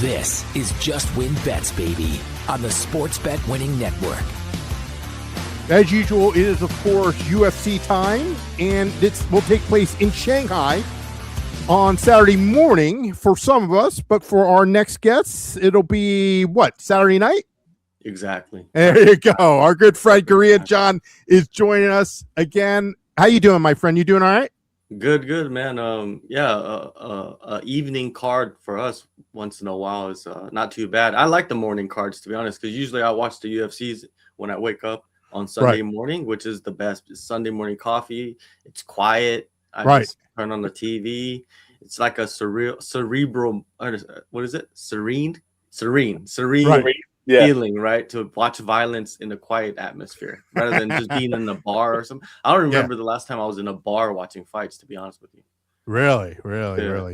This is Just Win Bets, baby, on the Sports Bet Winning Network. As usual, it is, of course, UFC time, and this will take place in Shanghai on Saturday morning for some of us, but for our next guests, it'll be, Saturday night? Exactly. There you go. Our good friend Korean John is joining us again. How you doing, my friend? You doing all right? Good, man. Evening card for us once in a while is not too bad. I like the morning cards, to be honest, because usually I watch the UFCs when I wake up on Sunday morning, which is the best. It's Sunday morning coffee. It's quiet. I just turn on the TV. It's like a cerebral. What is it? Serene feeling, right? To watch violence in a quiet atmosphere rather than just being in a bar or something. I don't remember the last time I was in a bar watching fights, to be honest with you. Really?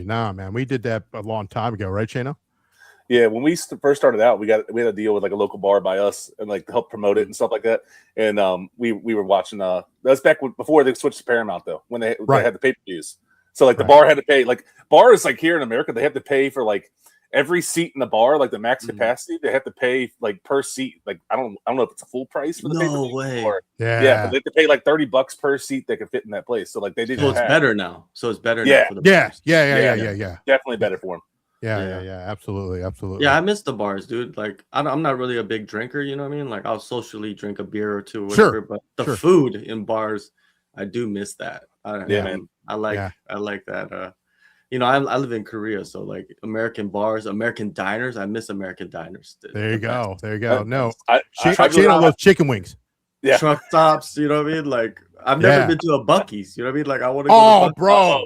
Nah, man. We did that a long time ago, right, Shano? Yeah, when we first started out, we had a deal with like a local bar by us and like to help promote it and stuff like that. And we were watching. That's back before they switched to Paramount, though, when they had the pay-per-views. So like the bar had to pay. Like bars, like here in America, they have to pay for like every seat in the bar, like the max capacity. They have to pay like per seat. Like I don't know if it's a full price for the pay-per-view. Way. But they have to pay like $30 per seat that can fit in that place. So like they didn't. So it's better now. Now for the bars. Yeah. Definitely better for them. Yeah, absolutely. Yeah, I miss the bars, dude. Like, I'm not really a big drinker, you know what I mean? Like, I'll socially drink a beer or two, or whatever. But the food in bars, I do miss that. I like that. I live in Korea, so like American bars, American diners. I miss American diners. There you go. No, Shano loves chicken wings. Yeah, truck stops. You know what I mean? Like, I've never been to a Buc-ee's. You know what I mean? Like, I want to. Oh, bro.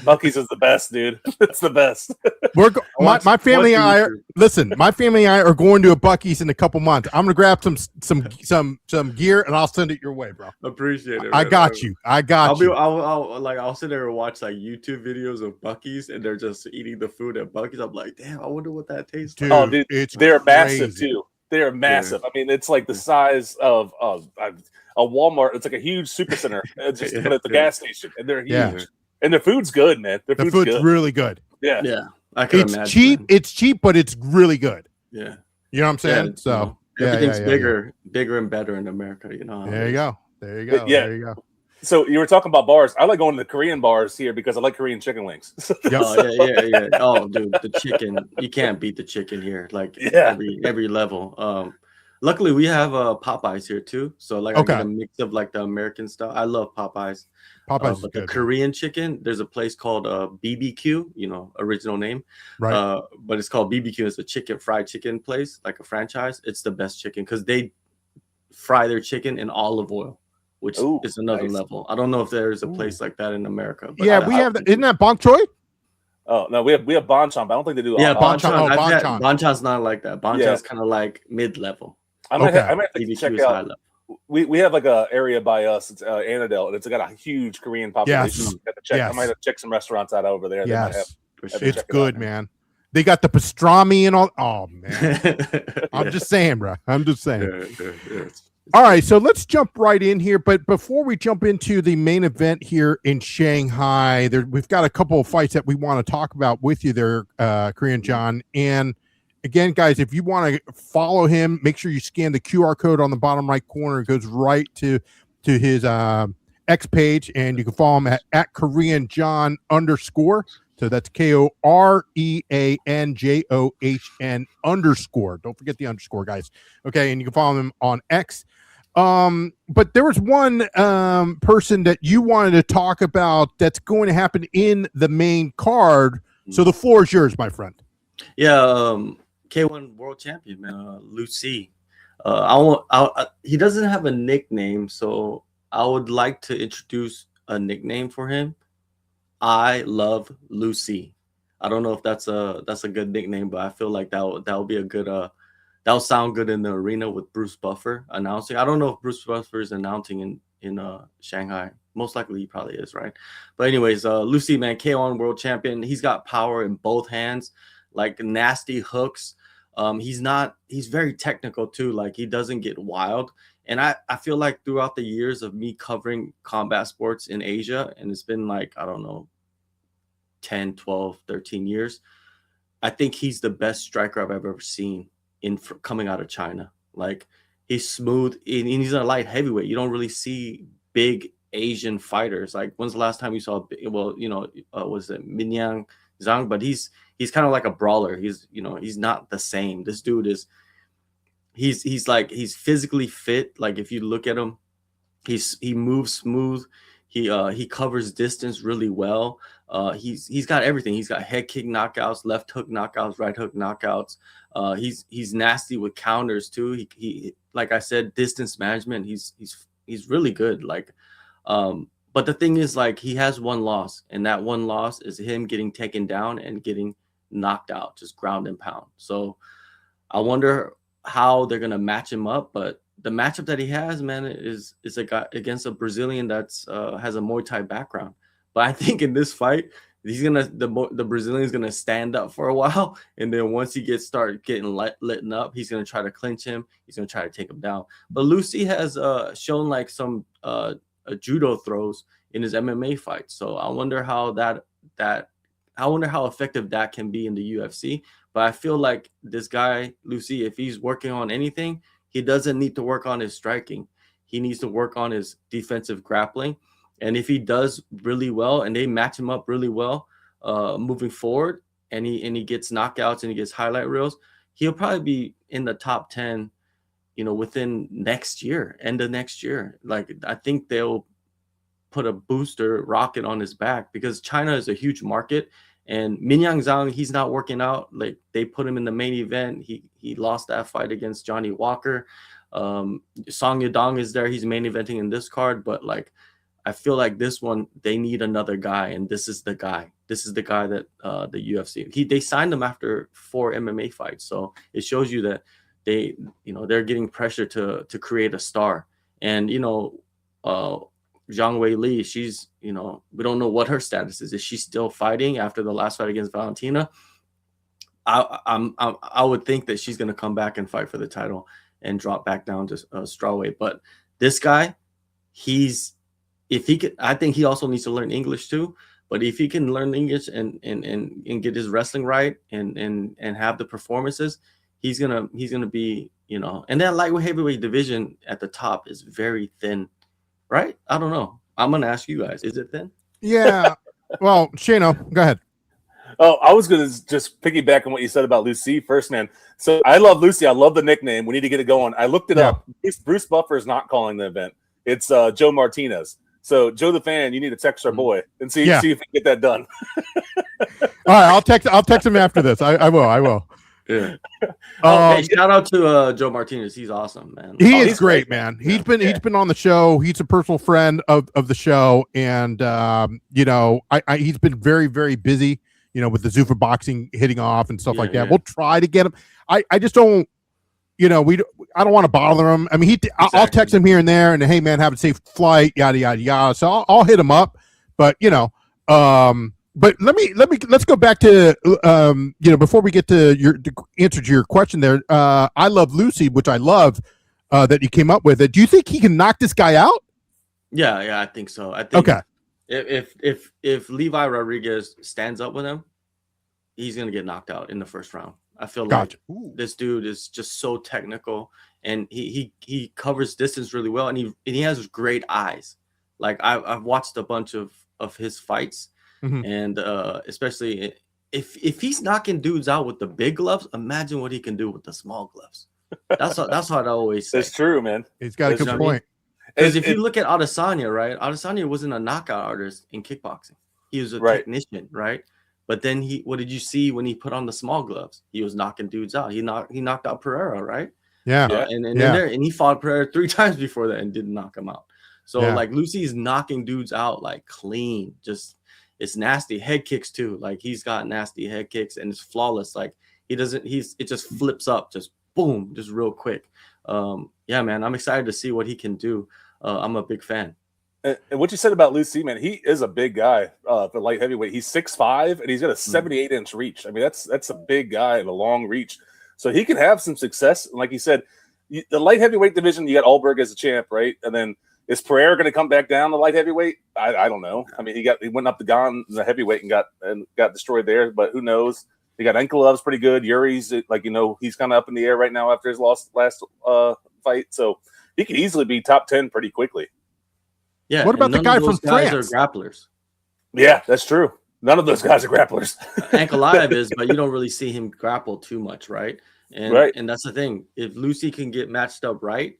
Buc-ee's is the best, dude. It's the best. My family and I are going to a Buc-ee's in a couple months. I'm gonna grab some gear and I'll send it your way, bro. Appreciate it. I got you. I'll sit there and watch like YouTube videos of Buc-ee's and they're just eating the food at Buc-ee's. I'm like, damn, I wonder what that tastes like. Dude, they're massive too. They're massive. I mean, it's like the size of a Walmart. It's like a huge supercenter. It's just at the gas station, and they're huge. Yeah. And the food's good, man. The food's good. Really good. Yeah. I can imagine. Cheap. It's cheap, but it's really good. Yeah. You know what I'm saying? So everything's bigger and better in America. You know. There you go. Yeah. There you go. So you were talking about bars. I like going to the Korean bars here because I like Korean chicken wings. Yeah. Oh, dude, the chicken. You can't beat the chicken here. Like every level. Luckily, we have Popeyes here too. So like I get a mix of like the American stuff. I love Popeyes. Popeyes but the Korean chicken, there's a place called BBQ, original name. Right. But it's called BBQ. It's a fried chicken place, like a franchise. It's the best chicken because they fry their chicken in olive oil, which is another level. I don't know if there's a place like that in America. But we have. Isn't that Bok Choy? Oh no, we have Bonchon, but I don't think they do. Yeah, Bonchon. Bonchon's not like that. Bonchon's kind of like mid-level. I might have to check out. We have like a area by us. It's Annandale, and it's got a huge Korean population. Yes. Have to check. I might have to check some restaurants out over there. Yes, it's good, man. They got the pastrami and all. Oh man, I'm just saying, bro. I'm just saying. All right, so let's jump right in here. But before we jump into the main event here in Shanghai, we've got a couple of fights that we want to talk about with you there, Korean John. And again, guys, if you want to follow him, make sure you scan the QR code on the bottom right corner. It goes right to his X page, and you can follow him at Korean John _ So that's KOREANJOHN _ Don't forget the underscore, guys. Okay, and you can follow him on X. But there was one person that you wanted to talk about that's going to happen in the main card. So the floor is yours, my friend. Yeah, K1 world champion, man, Liu Ce. He doesn't have a nickname, so I would like to introduce a nickname for him. I love Liu Ce. I don't know if that's a good nickname, but I feel like that would be a good that'll sound good in the arena with Bruce Buffer announcing. I don't know if Bruce Buffer is announcing in Shanghai. Most likely he probably is, right? But anyways, Liu Ce, man, K1 world champion. He's got power in both hands, like nasty hooks. He's very technical too. Like he doesn't get wild. And I feel like throughout the years of me covering combat sports in Asia, and it's been like, I don't know, 10, 12, 13 years, I think he's the best striker I've ever seen coming out of China. Like, he's smooth, and he's a light heavyweight. You don't really see big Asian fighters. Like, when's the last time you saw? Was it Minyang Zhang? But he's kind of like a brawler. He's not the same. This dude is. He's physically fit. Like, if you look at him, he moves smooth. He covers distance really well. He's got everything. He's got head kick knockouts, left hook knockouts, right hook knockouts. He's nasty with counters too. He like I said, distance management. He's really good. Like, but the thing is, like, he has one loss, and that one loss is him getting taken down and getting knocked out, just ground and pound. So I wonder how they're gonna match him up, but the matchup that he has, man, is a guy against a Brazilian that's has a Muay Thai background. But I think in this fight, the Brazilian's gonna stand up for a while, and then once he start getting lit up, he's gonna try to clinch him. He's gonna try to take him down. But Liu Ce has shown like some judo throws in his MMA fights, so I wonder how effective that can be in the UFC. But I feel like this guy Liu Ce, if he's working on anything, he doesn't need to work on his striking. He needs to work on his defensive grappling. And if he does really well and they match him up really well moving forward, and he gets knockouts and he gets highlight reels, he'll probably be in the top 10, within next year, end of next year. Like, I think they'll put a booster rocket on his back because China is a huge market. And Minyang Zhang, he's not working out. Like, they put him in the main event. He lost that fight against Johnny Walker. Song Yadong is there. He's main eventing in this card. But, like, I feel like this one, they need another guy. And this is the guy. This is the guy that the UFC, they signed him after 4 MMA fights. So it shows you that they're getting pressure to create a star. And, Zhang Weili, she's, we don't know what her status is. Is she still fighting after the last fight against Valentina? I would think that she's going to come back and fight for the title and drop back down to strawweight. But this guy, I think he also needs to learn English too. But if he can learn English and get his wrestling right and have the performances, he's gonna be, and that lightweight heavyweight division at the top is very thin. Right? I don't know. I'm going to ask you guys. Is it thin? Yeah. Well, Shano, go ahead. Oh, I was going to just piggyback on what you said about Liu Ce first, man. So I love Liu Ce. I love the nickname. We need to get it going. I looked it up. Bruce Buffer is not calling the event. It's Joe Martinez. So, Joe the fan, you need to text our boy and see if we can get that done. All right. I'll text him after this. I will. Yeah. Hey, shout out to Joe Martinez. He's awesome, man. He's great, man. He's been on the show. He's a personal friend of the show, and he's been very, very busy. With the Zuffa boxing hitting off and stuff like that. We'll try to get him. I just don't. I don't want to bother him. I mean, I'll text him here and there, and hey, man, have a safe flight, yada yada yada. So I'll hit him up, but But let's go back to before we get to your answer to your question there. I love Liu Ce, which I love that you came up with it. Do you think he can knock this guy out? Yeah, I think so. I think okay. If Levi Rodriguez stands up with him, he's gonna get knocked out in the first round. I feel like this dude is just so technical, and he covers distance really well, and he has great eyes. Like I've watched a bunch of his fights. Mm-hmm. And especially if he's knocking dudes out with the big gloves, imagine what he can do with the small gloves. That's what I always say. That's true, man. He's got a good point. Because if you look at Adesanya, right? Adesanya wasn't a knockout artist in kickboxing. He was a technician, right? But then what did you see when he put on the small gloves? He was knocking dudes out. He knocked out Pereira, right? Yeah. And he fought Pereira 3 times before that and didn't knock him out. So like Liu Ce is knocking dudes out like clean, just. It's nasty head kicks too. Like he's got nasty head kicks and it's flawless. Like it just flips up, just boom, just real quick. Yeah, man, I'm excited to see what he can do. I'm a big fan. And what you said about Liu Ce, man, he is a big guy for light heavyweight. He's 6'5", and he's got a 78-inch reach. I mean, that's a big guy and a long reach. So he can have some success. And like you said, the light heavyweight division, you got Alberg as a champ, right? And then is Pereira going to come back down to light heavyweight? I don't know. I mean, he went up the heavyweight and got destroyed there, but who knows? You got Ankilov's pretty good. Yuri's he's kind of up in the air right now after his last fight, so he could easily be top 10 pretty quickly. Yeah. What about the guy from France? Are grapplers. Yeah, that's true. None of those guys are grapplers. Ankalaev is, but you don't really see him grapple too much, right? And that's the thing. If Liu Ce can get matched up right,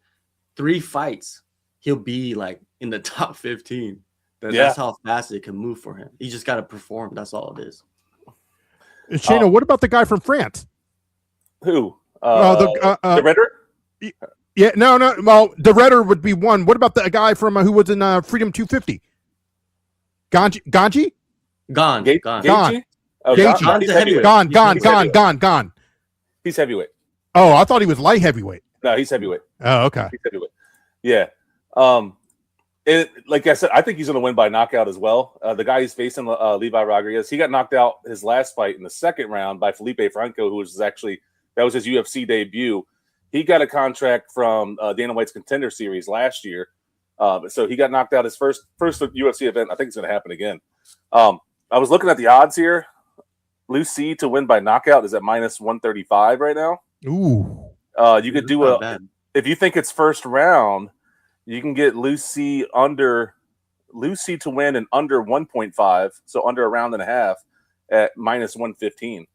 3 fights, he'll be like in the top 15. That's how fast it can move for him. He just got to perform. That's all it is. Shano, what about the guy from France? Who? The Ritter? Yeah, no. Well, the Ritter would be one. What about the guy from who was in Freedom 250? Ganji? Gone. Gone. He's heavyweight. Oh, I thought he was light heavyweight. No, he's heavyweight. Oh, okay. He's heavyweight. Yeah. Like I said, I think he's going to win by knockout as well. The guy he's facing, Levi Rodriguez, he got knocked out his last fight in the second round by Felipe Franco, who was that was his UFC debut. He got a contract from Dana White's Contender Series last year. So he got knocked out his first UFC event. I think it's going to happen again. I was looking at the odds here. Liu Ce to win by knockout is at -135 right now. Ooh. You could do if you think it's first round, you can get Liu Ce to win and under 1.5, so under a round and a half at -115.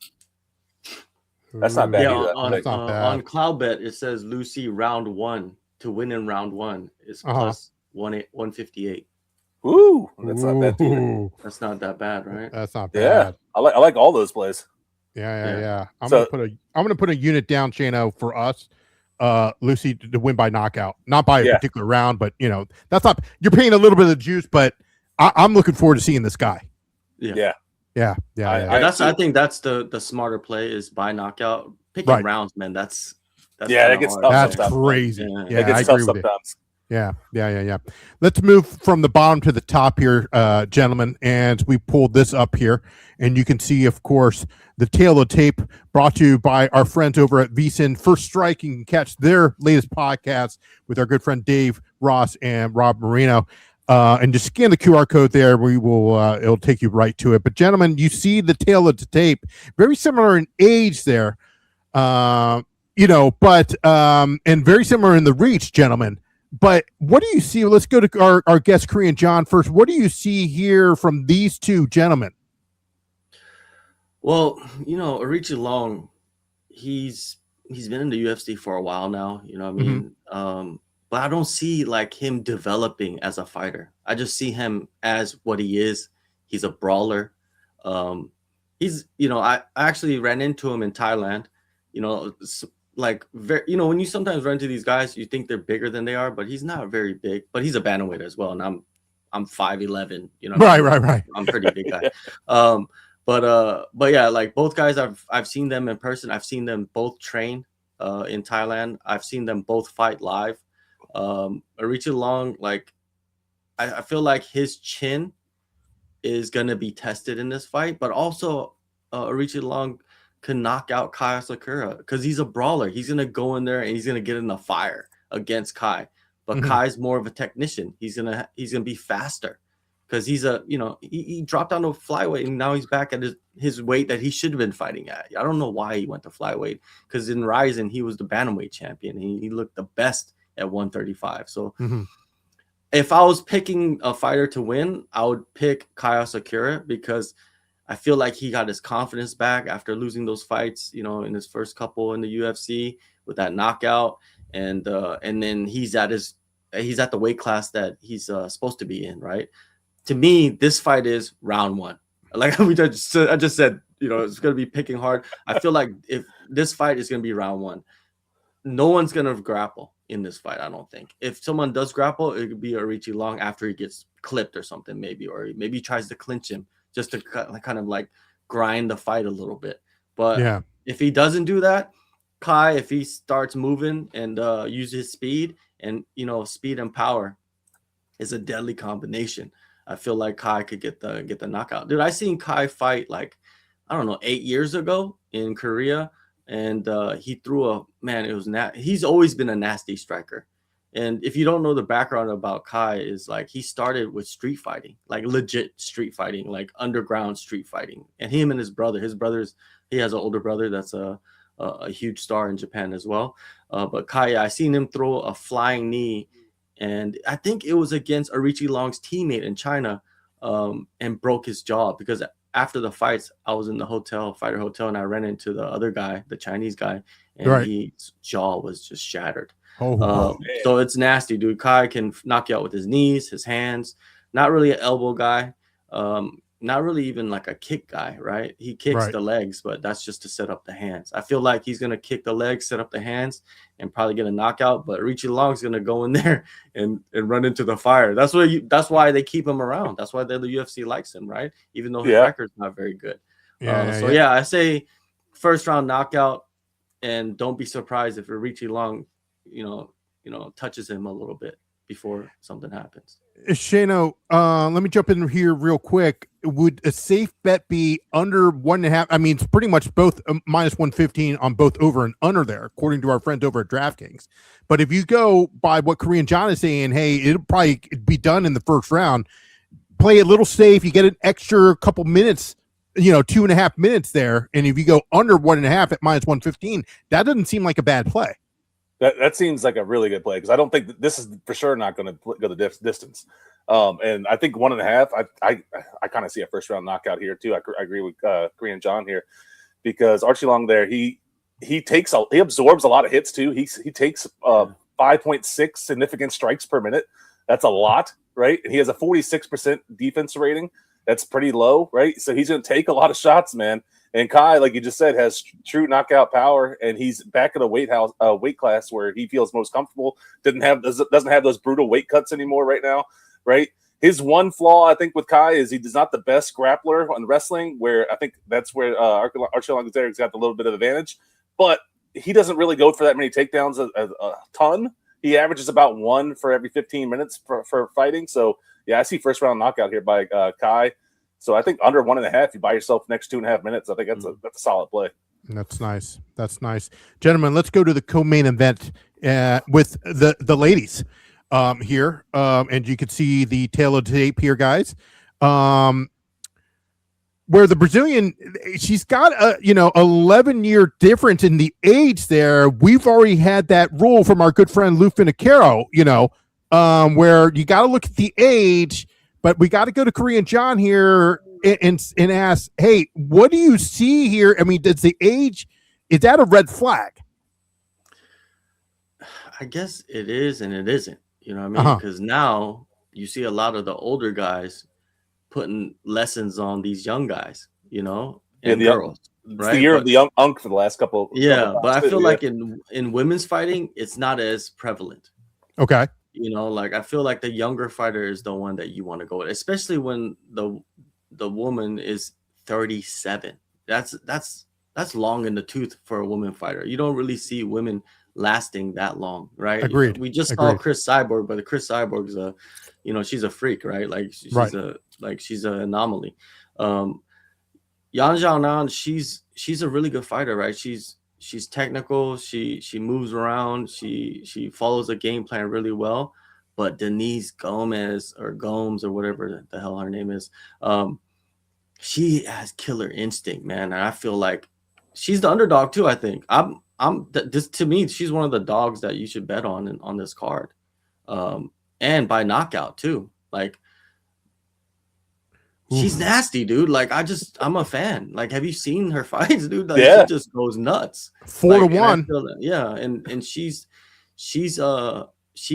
That's not bad either. On Cloudbet, it says Liu Ce round 1 to win in round 1 is plus 158. Ooh, that's not bad either. That's not that bad, right? That's not bad. Yeah, I like all those plays. Yeah. I'm gonna put a unit down, Shano, for us. Liu Ce to win by knockout, not by a particular round, but that's not. You're paying a little bit of the juice, but I'm looking forward to seeing this guy. Yeah. I think that's the smarter play is by knockout. Picking rounds, man. That's that gets tough. That's crazy. Yeah, I agree with you. Yeah. Let's move from the bottom to the top here, gentlemen. And we pulled this up here, and you can see, of course, the tail of tape brought to you by our friends over at VSiN First Strike. You can catch their latest podcast with our good friend Dave Ross and Rob Marino. And just scan the QR code there. We will. It'll take you right to it. But gentlemen, you see the tail of the tape, very similar in age there, but and very similar in the reach, gentlemen. But what do you see? Let's go to our guest Korean John first. What do you see here from these two gentlemen? Well, Aoriqileng, he's been in the UFC for a while now. You know what I mean? Mm-hmm. But I don't see like him developing as a fighter. I just see him as what he is. He's a brawler. I actually ran into him in Thailand. When you sometimes run into these guys, you think they're bigger than they are, but he's not very big. But he's a bantamweight as well, and I'm 5'11". Right. I'm a pretty big guy. But yeah, like both guys, I've seen them in person. I've seen them both train in Thailand. I've seen them both fight live. Aoriqileng, like I feel like his chin is gonna be tested in this fight, but also Aoriqileng can knock out Kai Asakura because he's a brawler. He's gonna go in there and he's gonna get in the fire against Kai. But Kai's more of a technician. He's gonna be faster because he's he dropped down to flyweight and now he's back at his weight that he should have been fighting at. I don't know why he went to flyweight because in Ryzen he was the bantamweight champion. He looked the best at 135. So if I was picking a fighter to win, I would pick Kai Asakura because I feel like he got his confidence back after losing those fights, in his first couple in the UFC with that knockout, and then he's at the weight class that he's supposed to be in, right? To me, this fight is round 1. Like I just said, it's going to be picking hard. I feel like if this fight is going to be round 1, no one's going to grapple in this fight. I don't think. If someone does grapple, it could be Aoriqileng after he gets clipped or something, maybe he tries to clinch him just to kind of like grind the fight a little bit. But if he doesn't do that, Kai, if he starts moving and use his speed and speed and power is a deadly combination. I feel like Kai could get the knockout. Dude, I seen Kai fight like, I don't know, 8 years ago in Korea, and he threw he's always been a nasty striker. And if you don't know the background about Kai, is like he started with street fighting, like legit street fighting, like underground street fighting. And him and his brother's, he has an older brother that's a huge star in Japan as well. But Kai, I seen him throw a flying knee, and I think it was against Aoriqileng's teammate in China, and broke his jaw. Because after the fights, I was in the fighter hotel, and I ran into the other guy, the Chinese guy, and his jaw was just shattered. So it's nasty, dude. Kai can knock you out with his knees, his hands. Not really an elbow guy. Not really even like a kick guy, right? He kicks the legs, but that's just to set up the hands. I feel like he's gonna kick the legs, set up the hands, and probably get a knockout. But Aoriqileng's gonna go in there and run into the fire. That's why they keep him around. That's why the UFC likes him, right? Even though his record's not very good. I say first round knockout, and don't be surprised if Aoriqileng, touches him a little bit before something happens. Shano, let me jump in here real quick. Would a safe bet be under 1.5? I mean, it's pretty much both minus 115 on both over and under there, according to our friends over at DraftKings. But if you go by what Korean John is saying, hey, it'll probably be done in the first round. Play a little safe. You get an extra couple minutes, 2.5 minutes there. And if you go under 1.5 at minus 115, that doesn't seem like a bad play. That seems like a really good play, because I don't think that this is for sure not going to go the distance. And I think 1.5, I kind of see a first round knockout here too. I agree with Korean John here, because Aoriqileng there, he absorbs a lot of hits too. He takes 5.6 significant strikes per minute. That's a lot, right? And he has a 46% defense rating. That's pretty low, right? So he's going to take a lot of shots, man. And Kai, like you just said, has true knockout power, and he's back at a weight class where he feels most comfortable. Doesn't have those brutal weight cuts anymore right now, right? His one flaw, I think, with Kai is he's not the best grappler on wrestling, where I think that's where Aoriqileng has got a little bit of advantage. But he doesn't really go for that many takedowns a ton. He averages about 1 for every 15 minutes for fighting. So, yeah, I see first round knockout here by Kai. So I think under 1.5, you buy yourself next 2.5 minutes. I think that's a solid play. That's nice. That's nice, gentlemen. Let's go to the co-main event with the ladies here, and you can see the tail of the tape here, guys. Where the Brazilian, she's got a 11-year difference in the age there. We've already had that rule from our good friend Lou Finocchiaro, where you got to look at the age. But we got to go to Korean John here and ask, hey, what do you see here? I mean, does the age, is that a red flag? I guess it is and it isn't. You know what I mean? Because now you see a lot of the older guys putting lessons on these young guys, and girls. It's the year of the young unk for the last couple. But I feel like in women's fighting, it's not as prevalent. Okay. I feel like the younger fighter is the one that you want to go with, especially when the woman is 37. That's long in the tooth for a woman fighter. You don't really see women lasting that long, right? Agreed. We just saw Chris Cyborg, but Chris Cyborg's she's a freak, right? Like she's an anomaly. Yan Xiaonan, she's a really good fighter, right? She's technical. She moves around. She follows a game plan really well. But Denise Gomes or whatever the hell her name is, she has killer instinct, man. And I feel like she's the underdog too. I think to me, she's one of the dogs that you should bet on this card, and by knockout too. Like, she's nasty, dude. Like, I'm a fan. Like, have you seen her fights, dude? Like, she just goes nuts. 4-1. And she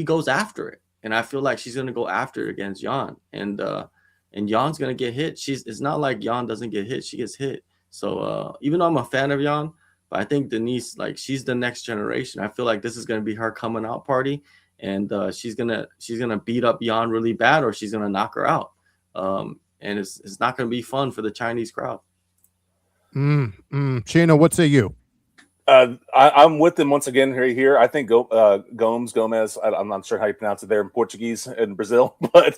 goes after it. And I feel like she's gonna go after it against Yan. And Yan's gonna get hit. It's not like Yan doesn't get hit, she gets hit. So even though I'm a fan of Yan, but I think Denise, like, she's the next generation. I feel like this is gonna be her coming out party, and she's gonna beat up Yan really bad, or she's gonna knock her out. And it's not going to be fun for the Chinese crowd. Shano, what say you? I'm with them once again here. I think Gomez. I'm not sure how you pronounce it there in Portuguese in Brazil, but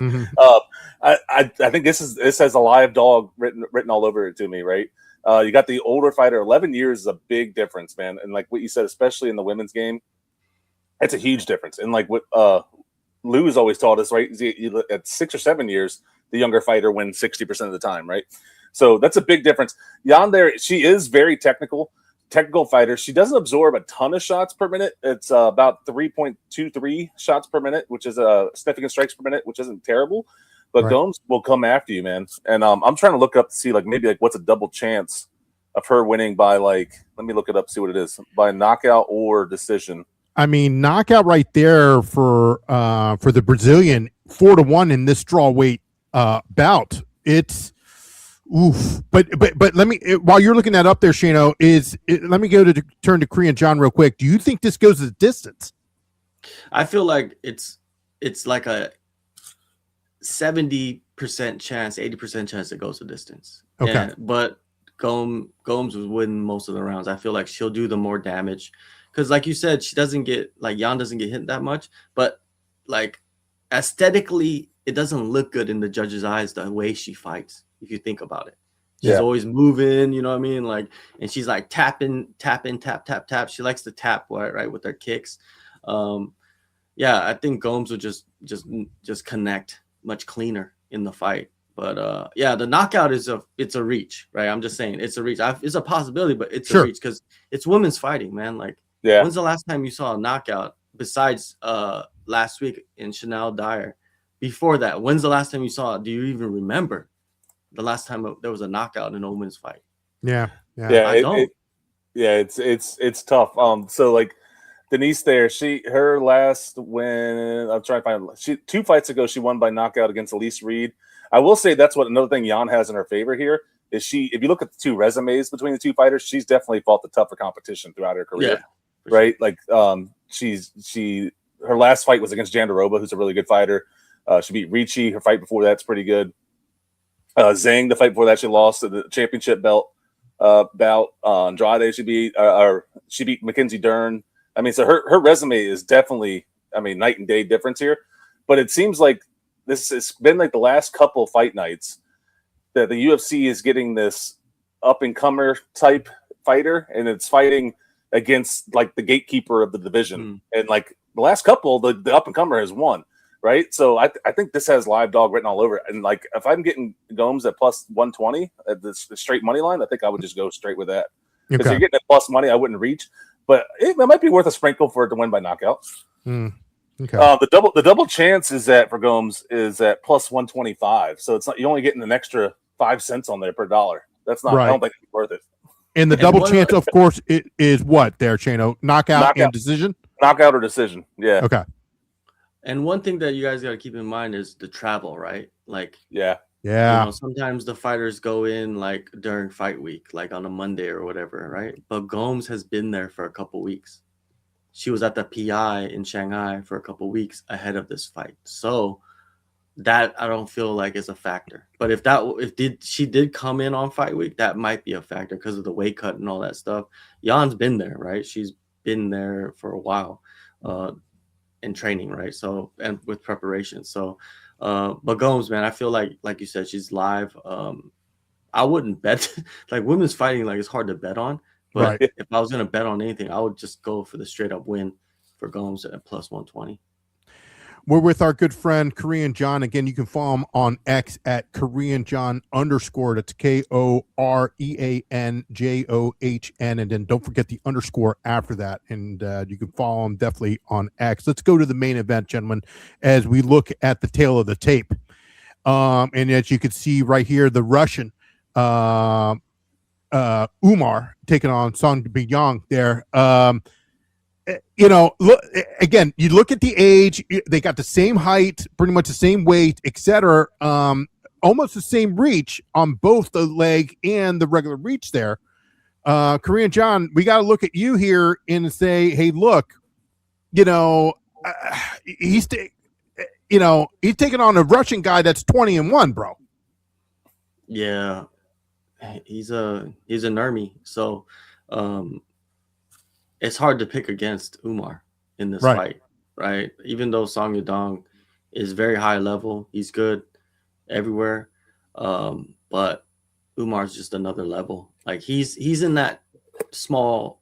I think this has a live dog written all over it to me, right? You got the older fighter. 11 years is a big difference, man. And like what you said, especially in the women's game, It's a huge difference. And like what Lou has always taught us, right? At 6 or 7 years, the younger fighter wins 60% of the time, right? So that's a big difference. Yan there, she is very technical fighter. She doesn't absorb a ton of shots per minute. It's about 3.23 shots per minute, which is significant strikes per minute, which isn't terrible. But Right. Gomes will come after you, man. And I'm trying to look up to see like maybe like what's a double chance of her winning by like, let me look it up, see what it is, by knockout or decision. I mean, knockout right there for the Brazilian, 4-1 in this draw weight bout. It's oof. But let me, while you're looking that up there, Shano, let me turn to Korean John real quick. Do you think this goes the distance? I feel like it's like a 70% chance, 80% chance it goes the distance. Okay. But Gomes was winning most of the rounds. I feel like she'll do the more damage. Because like you said, she doesn't get, like Yan doesn't get hit that much. But like aesthetically, it doesn't look good in the judge's eyes the way she fights, if you think about it. She's always moving, you know what I mean? Like, and she's like tapping, tap, tap. She likes to tap, right, with her kicks. Yeah, I think Gomes will just connect much cleaner in the fight. But yeah, the knockout it's a reach, right? I'm just saying it's a reach. It's a possibility, but it's a reach because it's women's fighting, man. Like, when's the last time you saw a knockout besides last week in Chanel Dyer? Before that, when's the last time you saw it? Do you even remember the last time there was a knockout in a women's fight? Yeah. I don't. It's tough. So like Denise there, her last win, I'm trying to find 2 fights ago, she won by knockout against Elise Reed. I will say that's what another thing Yan has in her favor here is if you look at the 2 resumes between the 2 fighters, she's definitely fought the tougher competition throughout her career. Yeah, right? Sure. Like her last fight was against Jandaroba, who's a really good fighter. She beat Ricci. Her fight before that's pretty good. Zhang, the fight before that, she lost the championship bout. Andrade, she beat Mackenzie Dern. I mean, so her resume is definitely, I mean, night and day difference here. But it seems like it's been like the last couple of fight nights that the UFC is getting this up and comer type fighter, and it's fighting against like the gatekeeper of the division. And like the last couple, the up and comer has won, right? So I think this has live dog written all over it. And like if I'm getting Gomes at plus 120 at the straight money line, I think I would just go straight with that. Because you're getting at plus money, I wouldn't reach, but it might be worth a sprinkle for it to win by knockout. Okay. The double chance is that for Gomes is at plus 125. So it's not, you're only getting an extra 5 cents on there per dollar. That's not, I don't think it's worth it. And the double chance, of course, it is what there, Chano? Knockout and decision? Knockout or decision. Yeah. Okay. And one thing that you guys got to keep in mind is the travel, right? Like, yeah. You know, sometimes the fighters go in like during fight week, like on a Monday or whatever, right? But Gomes has been there for a couple weeks. She was at the PI in Shanghai for a couple weeks ahead of this fight. So that I don't feel like is a factor. But if she did come in on fight week, that might be a factor because of the weight cut and all that stuff. Jan's been there, right? She's been there for a while in training, right? So, and with preparation. So, but Gomes, man, I feel like you said, she's live. I wouldn't bet like women's fighting, like it's hard to bet on. But if I was going to bet on anything, I would just go for the straight up win for Gomes at plus 120. We're with our good friend Korean John. Again, you can follow him on X at Korean John _ That's KOREANJOHN. And then don't forget the underscore after that. And you can follow him definitely on X. Let's go to the main event, gentlemen, as we look at the tail of the tape. And as you can see right here, the Russian Umar taking on Song Biyang there. You know, look again, you look at the age, they got the same height, pretty much the same weight, etc. Almost the same reach on both the leg and the regular reach there. Korean John, we got to look at you here and say, hey, look, you know, he's taking on a Russian guy that's 20-1, bro. Yeah. He's a Nurmi, so it's hard to pick against Umar in this fight, right? Even though Song Yadong is very high level, he's good everywhere, but Umar's just another level. Like he's in that small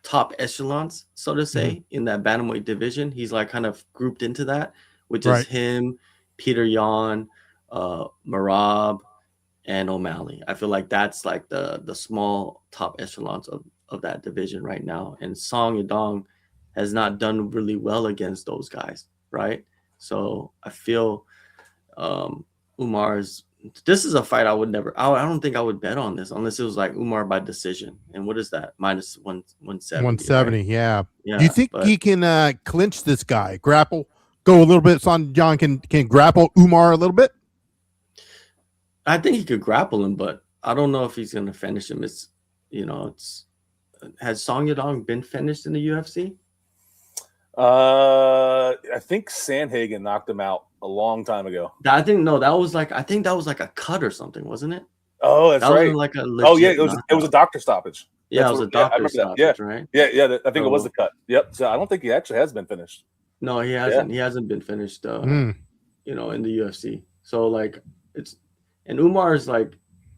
top echelons, so to say, in that bantamweight division. He's like kind of grouped into that, which Right. is him, Peter Yan, Marab, and O'Malley. I feel like that's like the small top echelons of that division right now. And Song Yadong has not done really well against those guys, right? So I feel Umar's. This is a fight I would never. I don't think I would bet on this unless it was like Umar by decision. And what is that? Minus 170. 170. Right? Yeah. Yeah. Do you think he can clinch this guy? Grapple? Go a little bit. Son John can grapple Umar a little bit. I think he could grapple him, but I don't know if he's going to finish him. It's has Song Yadong been finished in the UFC? I think Sandhagen knocked him out a long time ago. I think that was like a cut or something, wasn't it? Oh, that's right. Wasn't like a legit it was a doctor stoppage. Yeah, it was a doctor stoppage, right? Yeah, I think it was the cut. Yep. So I don't think he actually has been finished. No, he hasn't. He hasn't been finished. In the UFC. So like and Umar is like,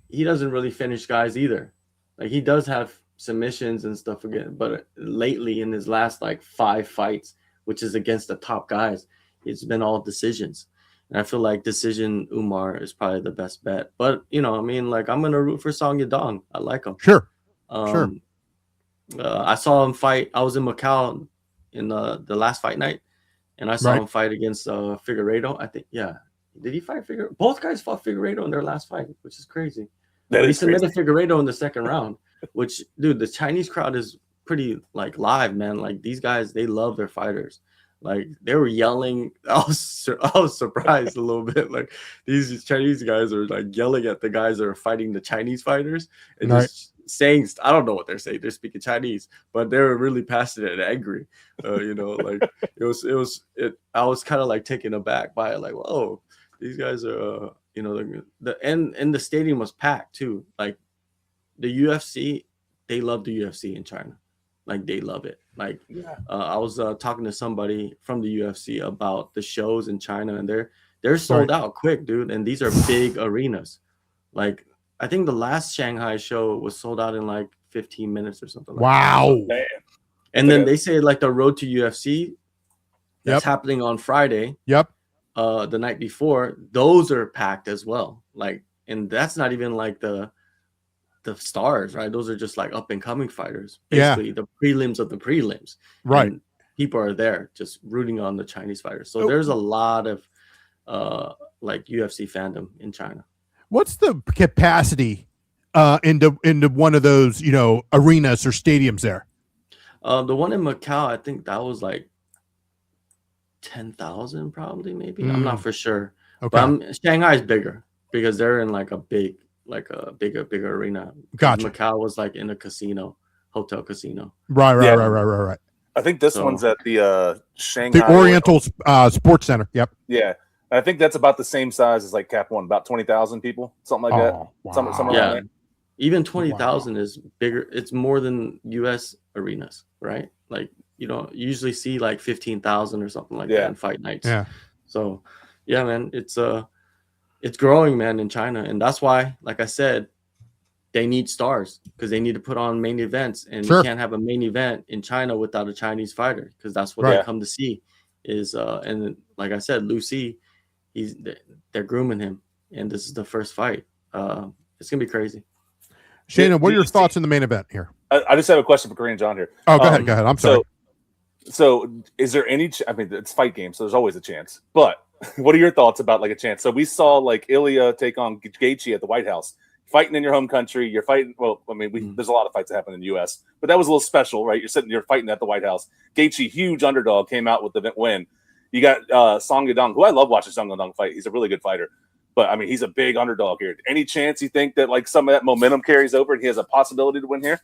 he doesn't really finish guys either. Like he does have submissions and stuff again, but lately in his last like 5 fights, which is against the top guys, it's been all decisions. And I feel like decision Umar is probably the best bet. But I'm gonna root for Song Yadong. I like him. Sure. I saw him fight. I was in Macau in the last fight night, and I saw him fight against Figueiredo. I think, did he fight Figueiredo? Both guys fought Figueiredo in their last fight, which is crazy. He submitted Figueiredo in the second round, which, dude, the Chinese crowd is pretty like live, man. Like these guys, they love their fighters. Like they were yelling. I was surprised a little bit. Like these Chinese guys are like yelling at the guys that are fighting the Chinese fighters and just saying, I don't know what they're saying. They're speaking Chinese, but they were really passionate and angry. Like it was. I was kind of like taken aback by it. Like, whoa, these guys are. The stadium was packed too. Like the UFC, they love the UFC in China. Like they love it. Like I was talking to somebody from the UFC about the shows in China, and they're sold out quick, dude. And these are big arenas. Like I think the last Shanghai show was sold out in like 15 minutes or something. Wow. Like that. And then they say like the road to UFC that's happening on Friday. Yep. The night before, those are packed as well. Like, and that's not even like the stars, right? Those are just like up and coming fighters. Basically, the prelims of the prelims. Right. And people are there just rooting on the Chinese fighters. So there's a lot of like UFC fandom in China. What's the capacity into one of those, arenas or stadiums there? The one in Macau, I think that was like 10,000 probably, maybe. I'm not for sure. Okay. But Shanghai is bigger because they're in like a bigger arena. Gotcha. Macau was like in a hotel casino. Right. I think this one's at the Shanghai. The Oriental Sports Center. Yep. Yeah. I think that's about the same size as like Cap One, about 20,000 people, something like that. Wow. Somewhere around there. Even 20,000 is bigger. It's more than US arenas, right? Like, you usually see like 15,000 or something like that in fight nights. Yeah. So, yeah, man, it's growing, man, in China. And that's why, like I said, they need stars because they need to put on main events. And you can't have a main event in China without a Chinese fighter because that's what they come to see and like I said, Liu Ce, they're grooming him. And this is the first fight. It's going to be crazy. Shannon, what are your thoughts in the main event here? I just have a question for Korean John here. Oh, go ahead. I'm sorry. So is there any it's fight game, so there's always a chance. But what are your thoughts about like a chance? So we saw like Ilya take on Gaethje at the White House. Fighting in your home country, you're fighting. Well, there's a lot of fights that happen in the U.S., but that was a little special, right? You're fighting at the White House. Gaethje, huge underdog, came out with the win. You got Song Yadong, who I love watching Song Yadong fight. He's a really good fighter, but he's a big underdog here. Any chance you think that like some of that momentum carries over and he has a possibility to win here?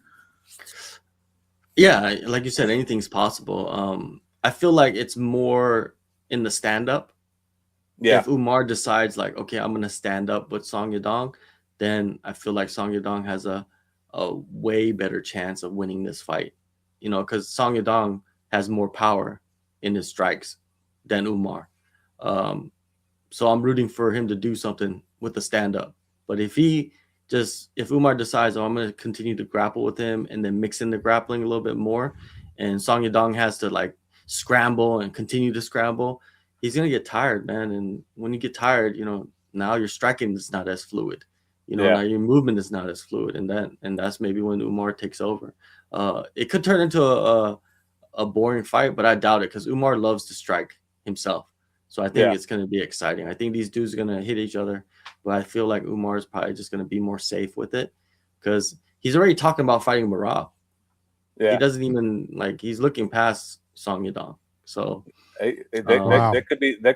Yeah, like you said, anything's possible. I feel like it's more in the stand-up. Yeah. If Umar decides like, okay, I'm gonna stand up with Song Yadong, then I feel like Song Yadong has a way better chance of winning this fight. Because Song Yadong has more power in his strikes than Umar. So I'm rooting for him to do something with the stand-up. But if he just if Umar decides, oh, I'm going to continue to grapple with him and then mix in the grappling a little bit more, and Song Yadong has to like scramble and continue to scramble, he's going to get tired, man. And when you get tired, now your striking is not as fluid. Now your movement is not as fluid, and that's maybe when Umar takes over. It could turn into a boring fight, but I doubt it because Umar loves to strike himself. So I think it's going to be exciting. I think these dudes are going to hit each other, but I feel like Umar is probably just going to be more safe with it because he's already talking about fighting Marab. Yeah. He doesn't even he's looking past Song Yadong. So that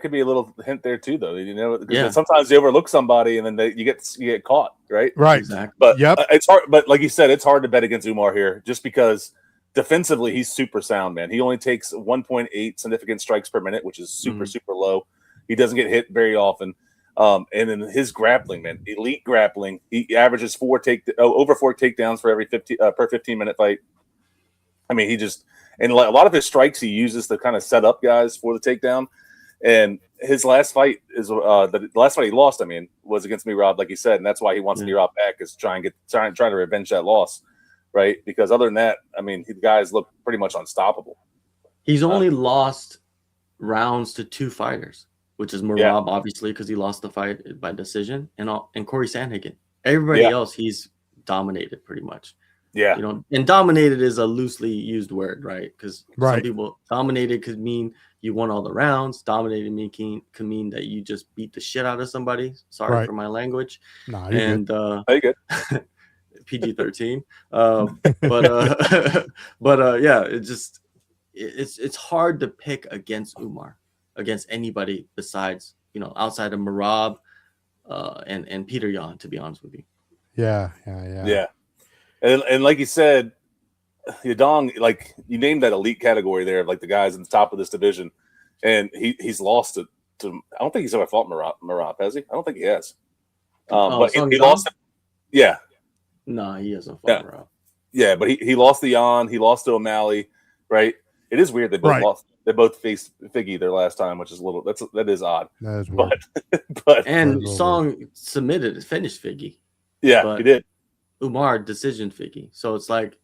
could be a little hint there too, though. Because sometimes you overlook somebody and then you get caught, right? Right. Exactly. But it's hard. But like you said, it's hard to bet against Umar here, just because defensively he's super sound, man. He only takes 1.8 significant strikes per minute, which is super low. He doesn't get hit very often. And then his grappling, man, elite grappling. He averages over 4 takedowns for every 15-minute fight. I mean, and a lot of his strikes he uses to kind of set up guys for the takedown. And his last fight is the last fight he lost. I mean, was against Merab, like you said, and that's why he wants Merab back, is trying to revenge that loss, right? Because other than that, I mean, the guys look pretty much unstoppable. He's only lost rounds to 2 fighters, which is Merab, obviously, because he lost the fight by decision, and Corey Sandhagen. Everybody else, he's dominated pretty much. Yeah. And dominated is a loosely used word, right? Because some people, dominated could mean you won all the rounds. Dominated can mean that you just beat the shit out of somebody. Sorry for my language. No, you're good. You're good. PG-13. Yeah, it's hard to pick against Umar, against anybody besides, outside of Merab and Peter Yan, to be honest with you. Yeah. And like you said, Yadong, like you named that elite category there of like the guys in the top of this division, and he's lost to I don't think he's ever fought Merab, has he? I don't think he has. But he lost. Yeah. No, he hasn't fought Merab. Yeah, but he lost to Yan. He lost to O'Malley. Right. It is weird they both lost. They both faced Figgy their last time, which is that is odd. That is weird. But and Song finished Figgy. Yeah, he did. Umar decision Figgy. So it's like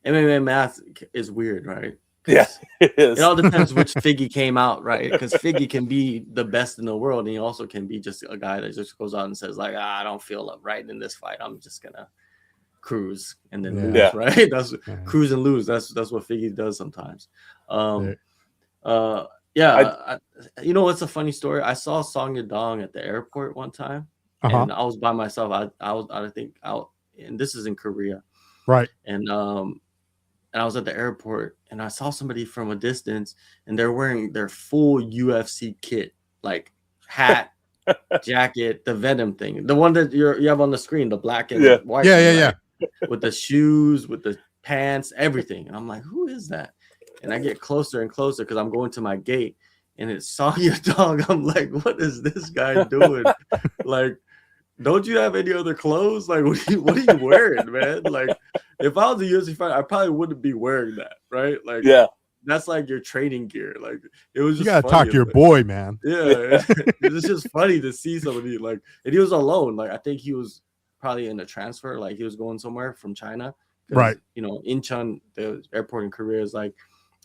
MMA math is weird, right? Yeah, it is. It all depends which Figgy came out, right? Because Figgy can be the best in the world, and he also can be just a guy that just goes out and says like, I don't feel right in this fight. I'm just gonna cruise and then lose, right? That's cruise and lose. That's what Figgy does sometimes. You know what's a funny story? I saw Song Yadong at the airport one time, and I was by myself. I think out. And this is in Korea, right? And I was at the airport, and I saw somebody from a distance, and they're wearing their full UFC kit, like hat, jacket, the Venom thing, the one that you have on the screen, the black and white, with the shoes, with the pants, everything. And I'm like, who is that? And I get closer and closer because I'm going to my gate, and it's Song Yadong. I'm like, what is this guy doing? Like, don't you have any other clothes? Like, what are you wearing, man? Like, if I was a UFC fighter, I probably wouldn't be wearing that, right? Like, that's like your training gear. Like, it was just you gotta talk to your boy, man. Yeah, it's just funny to see somebody like, and he was alone. Like, I think he was probably in a transfer. Like, he was going somewhere from China, right? Incheon, the airport in Korea, is like,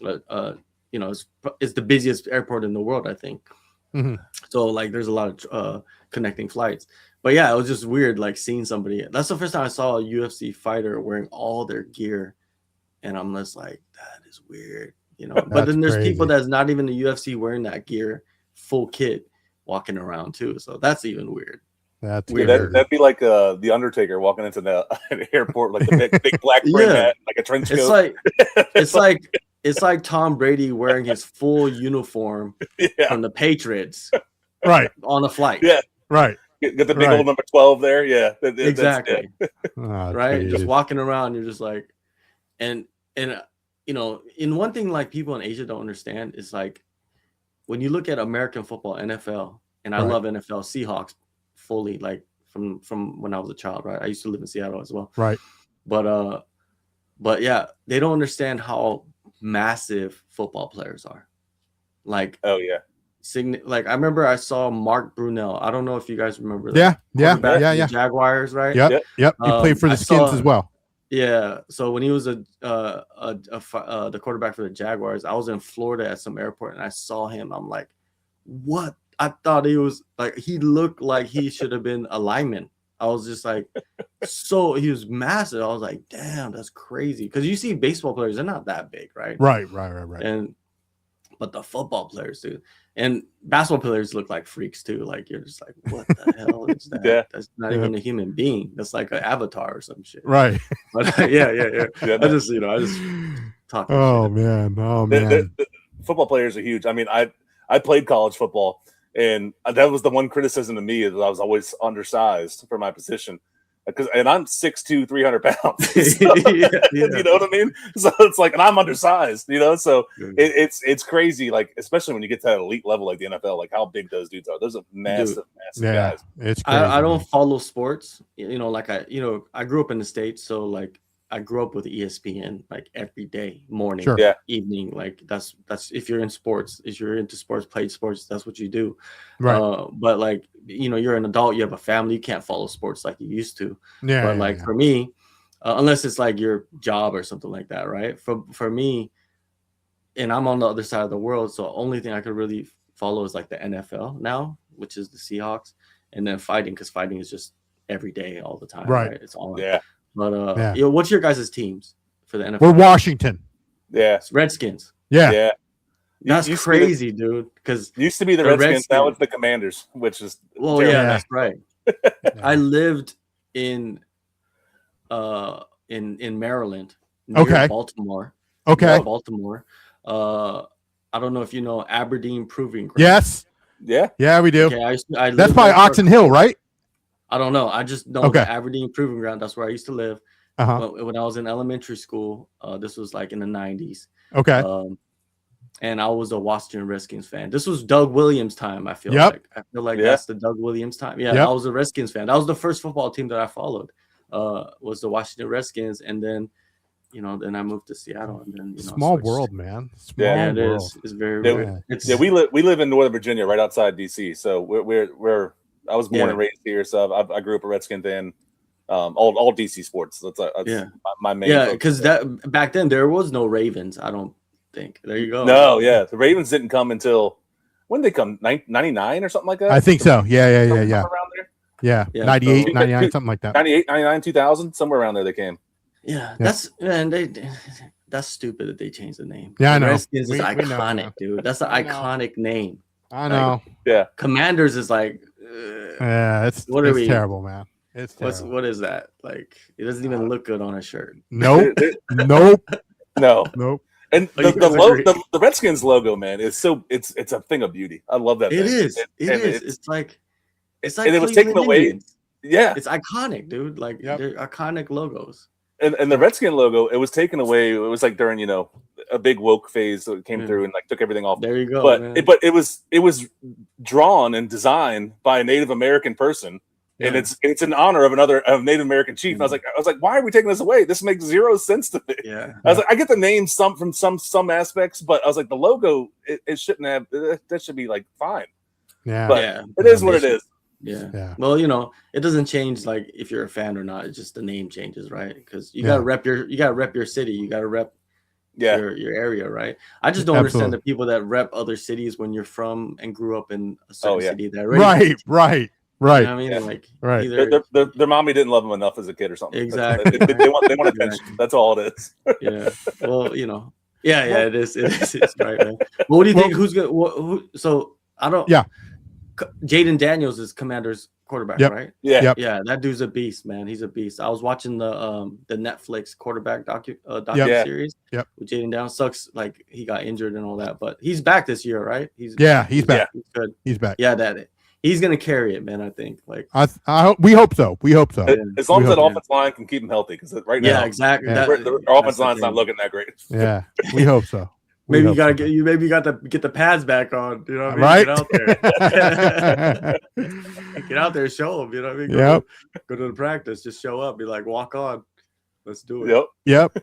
it's the busiest airport in the world, I think. Mm-hmm. So like, there's a lot of connecting flights. But yeah, it was just weird, like seeing somebody. That's the first time I saw a UFC fighter wearing all their gear, and I'm just like, that is weird, But then there's people that's not even the UFC wearing that gear, full kit, walking around too. So that's even weird. That's weird. That'd be like the Undertaker walking into the airport, like the big black brim hat, like a trench coat. It's like Tom Brady wearing his full uniform from the Patriots, right, on a flight. Yeah, right. Get the big old number 12 there. Yeah, exactly. Right, geez. just walking around, you're just like, and in one thing like people in Asia don't understand is like when you look at American football, NFL, and I love NFL, Seahawks fully, like from when I was a child, right? I used to live in Seattle as well, right? But yeah, they don't understand how massive football players are. Like, oh yeah, like I remember I saw Mark Brunell. I don't know if you guys remember that. Yeah. The Jaguars, right? Yep. He played for the Skins as well. Yeah. So when he was the quarterback for the Jaguars, I was in Florida at some airport and I saw him. I'm like, what? I thought he was like, he looked like he should have been a lineman. I was just like, he was massive. I was like, damn, that's crazy. Because you see baseball players, they're not that big, right? Right. But the football players, dude, and basketball players look like freaks too. Like you're just like, what the hell is that? Yeah. That's not even a human being. That's like an avatar or some shit. Right. But yeah. I just talk. Oh man. The football players are huge. I mean, I played college football, and that was the one criticism to me, is that I was always undersized for my position. And I'm 6'2", 300 pounds. So, you know what I mean? So it's like, and I'm undersized, so it's crazy. Like, especially when you get to that elite level, like the NFL, like how big those dudes are. Those are massive guys. It's crazy, I don't follow sports, like I grew up in the States. So like I grew up with ESPN like every day, morning, evening. Like that's if you're in sports, if you're into sports, played sports, that's what you do. Right. But like, you're an adult, you have a family, you can't follow sports like you used to. Yeah. But like for me, unless it's like your job or something like that, right? For me, and I'm on the other side of the world, so the only thing I could really follow is like the NFL now, which is the Seahawks, and then fighting, because fighting is just every day, all the time. Right. It's all. Yeah. But what's your guys' teams for the NFL? We're Washington. Yeah. Redskins. Yeah. That's crazy, dude. Because used to be the Redskins, now it's the Commanders, which is terrible. That's right. I lived in Maryland, near Baltimore. Okay. Baltimore. I don't know if you know Aberdeen Proving Ground. Yes. Yeah. Yeah, we do. Okay, that's by Oxon Hill, right? I don't know. I just know the Aberdeen Proving Ground. That's where I used to live. When I was in elementary school. This was like in the 90s. Okay. And I was a Washington Redskins fan. This was Doug Williams' time, I feel like. I feel like that's the Doug Williams time. Yeah, I was a Redskins fan. That was the first football team that I followed, was the Washington Redskins. And then, then I moved to Seattle. And then, small world, man. Small world. It is. It's very weird. We live in Northern Virginia, right outside DC. So we're I was born and raised here, so I grew up a Redskin fan. All DC sports. That's my main. Yeah, because that back then there was no Ravens. I don't think. There you go. No, the Ravens didn't come until when did they come? 99 or something like that. I think so. Yeah. Around there. Yeah. 98, 99, something like that. 98, 99, 2000, somewhere around there they came. Yeah. That's stupid that they changed the name. Yeah, I know. Redskins is iconic, dude. That's an iconic name. I know. Like, Commanders is like. It's terrible, man. It's terrible. What is that? Like, it doesn't even look good on a shirt. Nope. No. And the Redskins logo, man, is it's a thing of beauty. I love that. It is. It's like and it was taken away. Yeah, it's iconic, dude. Like they're iconic logos. And the Redskin logo, it was taken away. It was like during a big woke phase that came through and like took everything off. There you go. But it was drawn and designed by a Native American person. And it's in honor of a Native American chief. And I was like, why are we taking this away? This makes zero sense to me. Yeah. I was like, I get the name from some aspects, but I was like, the logo, it shouldn't have. That should be like fine. Yeah. But it is what it is. Yeah. Well, it doesn't change like if you're a fan or not. It's just the name changes, right? Because you gotta rep your city. You gotta rep your area, right? I just don't understand the people that rep other cities when you're from and grew up in a certain city that right. You know what I mean? Like, either their mommy didn't love them enough as a kid or something. Exactly. They want attention. That's all it is. Yeah. Well, it is. It's right, man. Well, what do you think? Who's gonna? So I don't. Yeah. Jaden Daniels is Commanders quarterback, right? Yeah. Yeah. That dude's a beast, man. He's a beast. I was watching the Netflix quarterback docu series. Yep. With Jaden Daniels. Sucks like he got injured and all that, but he's back this year, right? He's back. He's good. He's back. Yeah, he's gonna carry it, man. I think. Like we hope so. We hope so. As long as that offensive line can keep him healthy, because right now, exactly. The offensive line's not looking that great. Yeah, we hope so. Maybe you got to get the pads back on. You know what I mean? Right? Get out there. Get out there, show them. You know what I mean? Go to the practice. Just show up. Be like, walk on. Let's do it. Yep.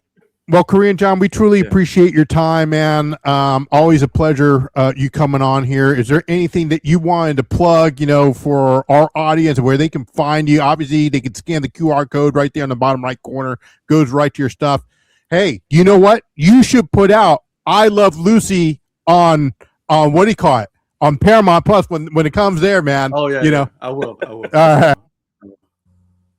Well, Korean John, we truly appreciate your time, man. Always a pleasure you coming on here. Is there anything that you wanted to plug, for our audience where they can find you? Obviously, they can scan the QR code right there in the bottom right corner, goes right to your stuff. Hey, you know what? You should put out I Love Lucy on what do you call it? On Paramount Plus when it comes there, man. Oh, yeah. I will. All right.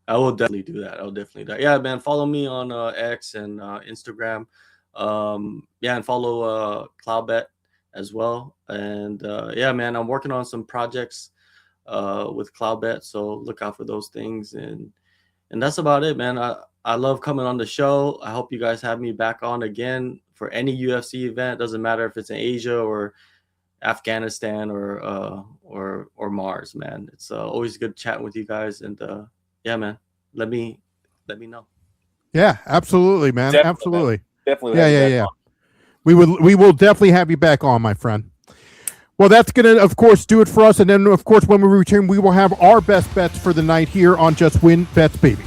I will definitely do that. Yeah, man. Follow me on X and Instagram. And follow Cloudbet as well. And man, I'm working on some projects with Cloudbet, so look out for those things. And that's about it, man. I love coming on the show. I hope you guys have me back on again for any UFC event. Doesn't matter if it's in Asia or Afghanistan or Mars, man. It's always good chatting with you guys. And yeah, man, let me know. Yeah, absolutely, man. Definitely, absolutely. Man. Definitely. Yeah. We will definitely have you back on, my friend. Well, that's going to, of course, do it for us. And then, of course, when we return, we will have our best bets for the night here on Just Win Bets, Baby.